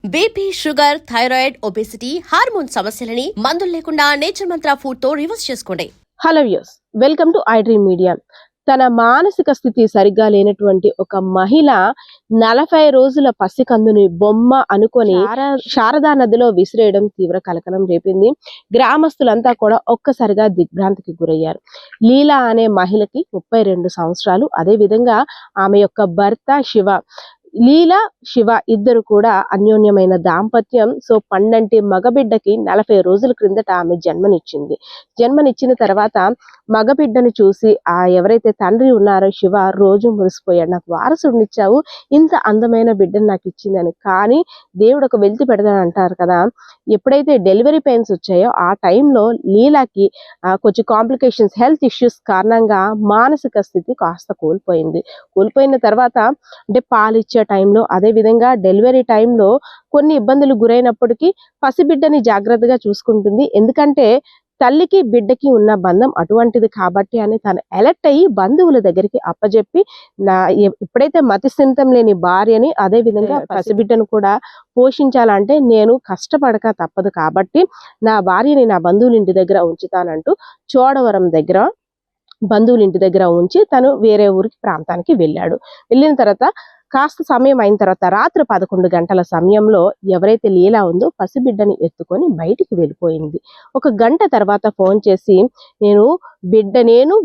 BP, sugar, thyroid, obesity, hormone సమస్యలని మందులు లేకుండా నేచర్ మంత్ర ఫుడ్ తో రివర్స్ చేసుకోండి. Hello views, welcome to I dream media. తన మానసిక స్థితి సరిగ్గా లేనటువంటి ఒక మహిళ 40 రోజుల పసికందుని బొమ్మ అనుకొని శారదా నదిలో విసిరేయడం తీవ్ర కలకలం రేపింది. గ్రామస్తులంతా కూడా ఒక్కసారిగా దిగ్భ్రాంతికి గురయ్యారు. లీలా అనే మహిళకి 32 సంవత్సరాలు. అదే విధంగా ఆమె యొక్క భర్త శివ, లీలా శివ ఇద్దరు కూడా అన్యోన్యమైన దాంపత్యం. సో పండంటి మగబిడ్డకి 40 రోజుల క్రిందట ఆమె జన్మనిచ్చిన తర్వాత మగబిడ్డను చూసి ఎవరైతే తండ్రి ఉన్నారో శివ రోజు మురిసిపోయాడు. నాకు వారసుడినిచ్చావు, ఇంత అందమైన బిడ్డను నాకు ఇచ్చిందని. కానీ దేవుడు ఒక వెలితి పెడతాడు అంటారు కదా. ఎప్పుడైతే డెలివరీ పెయిన్స్ వచ్చాయో ఆ టైంలో లీలాకి కొంచెం కాంప్లికేషన్స్, హెల్త్ ఇష్యూస్ కారణంగా మానసిక స్థితి కాస్త కోల్పోయిన తర్వాత అంటే పాలిచ్చే టైంలో, అదే విధంగా డెలివరీ టైంలో కొన్ని ఇబ్బందులు గురైనప్పటికీ పసిబిడ్డని జాగ్రత్తగా చూసుకుంటుంది. ఎందుకంటే తల్లికి బిడ్డకి ఉన్న బంధం అటువంటిది కాబట్టి అని తను అలర్ట్ అయ్యి బంధువుల దగ్గరికి అప్పజెప్పి ఎప్పుడైతే మతిస్థిమితం లేని భార్యని, అదే విధంగా పసిబిడ్డను కూడా పోషించాలంటే నేను కష్టపడక తప్పదు కాబట్టి నా భార్యని నా బంధువుల ఇంటి దగ్గర ఉంచుతానంటూ చోడవరం దగ్గర బంధువుల ఇంటి దగ్గర ఉంచి తను వేరే ప్రాంతానికి వెళ్ళిన తర్వాత కాస్త సమయం అయిన తర్వాత రాత్రి 11 గంటల సమయంలో ఎవరైతే లీలా ఉందో పసిబిడ్డని ఎత్తుకొని బయటికి వెళ్ళిపోయింది. 1 గంట తర్వాత ఫోన్ చేసి నేను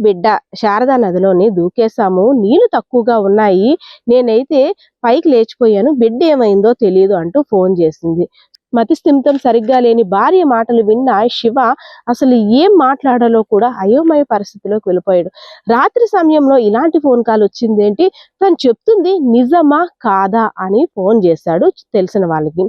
బిడ్డ శారదా నదిలోని దూకేశాము, నీళ్లు తక్కువగా ఉన్నాయి, నేనైతే పైకి లేచిపోయాను, బిడ్డ ఏమైందో తెలియదు అంటూ ఫోన్ చేసింది. మతిస్థిమితం సరిగ్గా లేని భార్య మాటలు విన్న శివ అసలు ఏం మాట్లాడాలో కూడా అయోమయ పరిస్థితిలోకి వెళ్ళిపోయాడు. రాత్రి సమయంలో ఇలాంటి ఫోన్ కాల్ వచ్చిందేంటి, తను చెప్తుంది నిజమా కాదా అని ఫోన్ చేశాడు తెలిసిన వాళ్ళకి.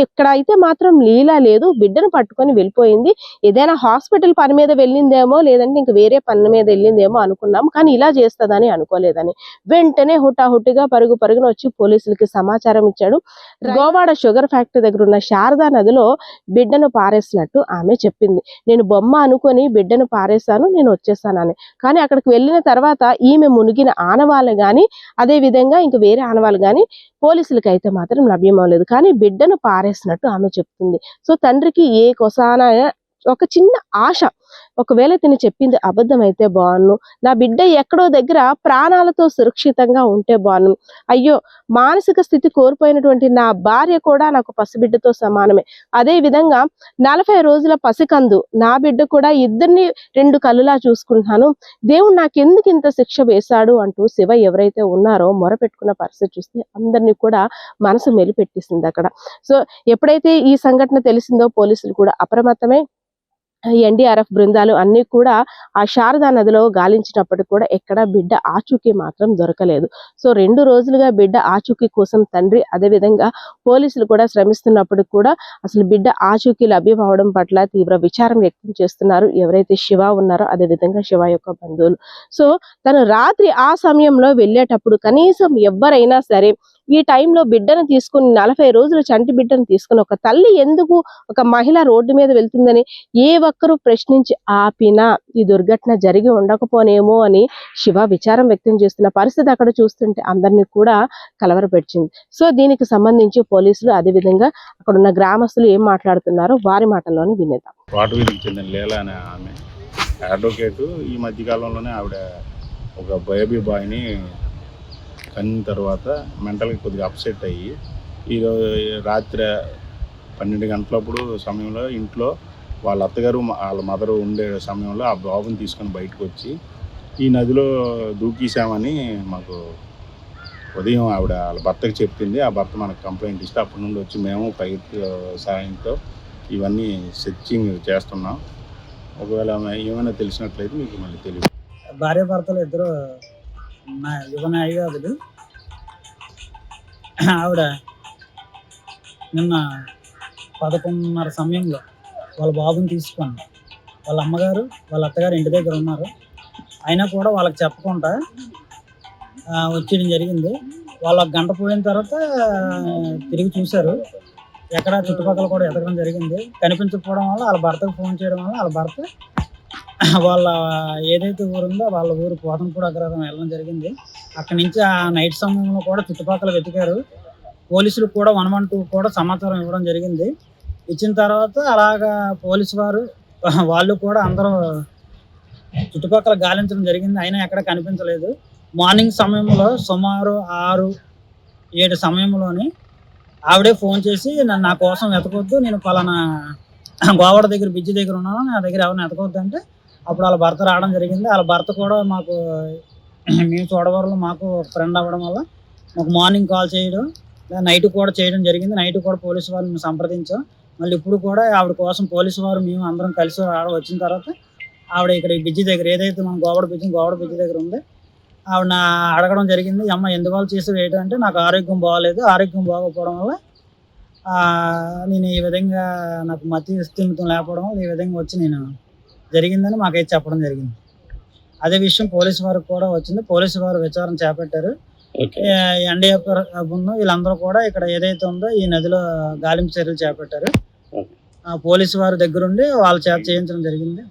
ఎక్కడైతే మాత్రం లీలా లేదు, బిడ్డను పట్టుకొని వెళ్ళిపోయింది, ఏదైనా హాస్పిటల్ పని మీద వెళ్ళిందేమో లేదంటే ఇంక వేరే పని మీద వెళ్ళిందేమో అనుకున్నాం, కానీ ఇలా చేస్తుందని అనుకోలేదని వెంటనే హుటాహుటిగా పరుగున వచ్చి పోలీసులకి సమాచారం ఇచ్చాడు. గోవాడ షుగర్ ఫ్యాక్టరీ దగ్గర ఉన్న శారదా నదిలో బిడ్డను పారేసినట్టు ఆమె చెప్పింది. నేను బొమ్మ అనుకొని బిడ్డను పారేశాను, నేను వచ్చేసానని. కానీ అక్కడికి వెళ్ళిన తర్వాత ఈమె మునిగిన ఆనవాళ్ళు కానీ, అదే విధంగా ఇంక వేరే ఆనవాళ్ళు కానీ పోలీసులకి అయితే మాత్రం లభ్యమవలేదు. కానీ బిడ్డను పారేసినట్టు ఆమె చెప్తుంది. సో తండ్రికి ఏ కొసాన ఒక చిన్న ఆశ, ఒకవేళ తిని చెప్పింది అబద్ధం అయితే బాగున్ను, నా బిడ్డ ఎక్కడో దగ్గర ప్రాణాలతో సురక్షితంగా ఉంటే బాగున్ను, అయ్యో మానసిక స్థితి కోల్పోయినటువంటి నా భార్య కూడా నాకు పసిబిడ్డతో సమానమే, అదే విధంగా 40 రోజుల పసికందు నా బిడ్డ కూడా, ఇద్దరిని 2 కళ్ళులా చూసుకుంటున్నాను, దేవుడు నాకెందుకు ఇంత శిక్ష వేశాడు అంటూ శివ ఎవరైతే ఉన్నారో మొరపెట్టుకున్న పరిస్థితి చూస్తే అందరినీ కూడా మనసు మెలిపెట్టేసింది అక్కడ. సో ఎప్పుడైతే ఈ సంఘటన తెలిసిందో పోలీసులు కూడా అప్రమత్తమై ఎన్డీఆర్ఎఫ్ బృందాలు అన్ని కూడా ఆ శారదా నదిలో గాలించినప్పటికీ కూడా ఎక్కడ బిడ్డ ఆచూకీ మాత్రం దొరకలేదు. సో 2 రోజులుగా బిడ్డ ఆచూకీ కోసం తండ్రి, అదే విధంగా పోలీసులు కూడా శ్రమిస్తున్నప్పటికీ కూడా అసలు బిడ్డ ఆచూకీ లభ్యం అవడం పట్ల తీవ్ర విచారం వ్యక్తం చేస్తున్నారు ఎవరైతే శివ ఉన్నారో, అదే విధంగా శివ యొక్క బంధువులు. సో తను రాత్రి ఆ సమయంలో వెళ్ళేటప్పుడు కనీసం ఎవరైనా సరే ఈ టైంలో బిడ్డను తీసుకుని 40 రోజులు చంటి బిడ్డను తీసుకుని ఒక తల్లి ఎందుకు ఒక మహిళ రోడ్డు మీద వెళ్తుందని ఏ ఒక్కరూ ప్రశ్నించి ఆపినా ఈ దుర్ఘటన జరిగి ఉండకపోనేమో అని శివ విచారం వ్యక్తం చేస్తున్న పరిస్థితి అక్కడ చూస్తుంటే అందరినీ కూడా కలవరపెట్టింది. సో దీనికి సంబంధించి పోలీసులు, అదే విధంగా అక్కడ ఉన్న గ్రామస్తులు ఏం మాట్లాడుతున్నారో వారి మాటల్లోనే వినేద్దాం. అడ్వకేట్ ఈ మధ్య కాలంలోనే ఆవిడ ఒక బేబీ బాయ్ని కన్న తర్వాత మెంటల్గా కొద్దిగా అప్సెట్ అయ్యి ఈరోజు రాత్రి 12 గంటలప్పుడు సమయంలో ఇంట్లో వాళ్ళ అత్తగారు వాళ్ళ మదరు ఉండే సమయంలో ఆ బాబుని తీసుకొని బయటకు వచ్చి ఈ నదిలో దూకేశామని మాకు ఉదయం ఆవిడ వాళ్ళ భర్తకి చెప్పింది. ఆ భర్త మనకు కంప్లైంట్ ఇస్తే అప్పటి నుండి వచ్చి మేము పైకి సాయంతో ఇవన్నీ సెర్చింగ్ చేస్తున్నాం. ఒకవేళ ఏమైనా తెలిసినట్లయితే మీకు మళ్ళీ తెలియదు. భార్య భర్తలు ఇద్దరు యువ న్యాయవాదులు. ఆవిడ నిన్న 11:30 సమయంలో వాళ్ళ బాబుని తీసుకొని వాళ్ళ అమ్మగారు వాళ్ళ అత్తగారు ఇంటి దగ్గర ఉన్నారు, అయినా కూడా వాళ్ళకి చెప్పకుండా వచ్చేయడం జరిగింది. వాళ్ళ గంట పోయిన తర్వాత తిరిగి చూశారు, ఎక్కడ చుట్టుపక్కల కూడా ఎదగడం జరిగింది. కనిపించకపోవడం వల్ల వాళ్ళ భర్తకు ఫోన్ చేయడం వల్ల వాళ్ళ భర్త వాళ్ళ ఏదైతే ఊరుందో వాళ్ళ ఊరు పోతంపూడి అగ్రహారం వెళ్ళడం జరిగింది. అక్కడి నుంచి ఆ నైట్ సమయంలో కూడా చుట్టుపక్కల వెతికారు, పోలీసులకు కూడా 112 కూడా సమాచారం ఇవ్వడం జరిగింది. ఇచ్చిన తర్వాత అలాగా పోలీసు వారు వాళ్ళు కూడా అందరూ చుట్టుపక్కల గాలించడం జరిగింది. అయినా ఎక్కడ కనిపించలేదు. మార్నింగ్ సమయంలో సుమారు 6-7 సమయంలోని ఆవిడే ఫోన్ చేసి నా కోసం వెతకొద్దు, నేను పలానా గోవాడ దగ్గర బ్రిడ్జి దగ్గర ఉన్నాను, నా దగ్గర ఎవరిని వెతకొద్దు అంటే అప్పుడు వాళ్ళ భర్త రావడం జరిగింది. వాళ్ళ భర్త కూడా మాకు మేము చూడవరంలో మాకు ఫ్రెండ్ అవ్వడం వల్ల మాకు మార్నింగ్ కాల్ చేయడం, నైట్ కూడా చేయడం జరిగింది. నైట్ కూడా పోలీసు వారిని మేము సంప్రదించాం. మళ్ళీ ఇప్పుడు కూడా ఆవిడ కోసం పోలీసు వారు మేము అందరం కలిసి వచ్చిన తర్వాత ఆవిడ ఇక్కడ ఈ బ్రిడ్జి దగ్గర ఏదైతే మన గోవాడ బ్రిడ్జి దగ్గర ఉంది, ఆవిడ అడగడం జరిగింది. అమ్మ ఎందువల్ల చేసేది ఏంటంటే నాకు ఆరోగ్యం బాగోలేదు, ఆరోగ్యం బాగోకపోవడం వల్ల నేను ఈ విధంగా నాకు మతి స్థిమితం లేకపోవడం వల్ల ఈ విధంగా వచ్చి నేను జరిగిందని మాకైతే చెప్పడం జరిగింది. అదే విషయం పోలీసు వారికి కూడా వచ్చింది. పోలీసు వారు విచారణ చేపట్టారు. ఎన్డీఎఫ్ వీళ్ళందరూ కూడా ఇక్కడ ఏదైతే ఉందో ఈ నదిలో గాలింపు చర్యలు చేపట్టారు. పోలీసు వారి దగ్గరుండి వాళ్ళ చేత చేయించడం జరిగింది.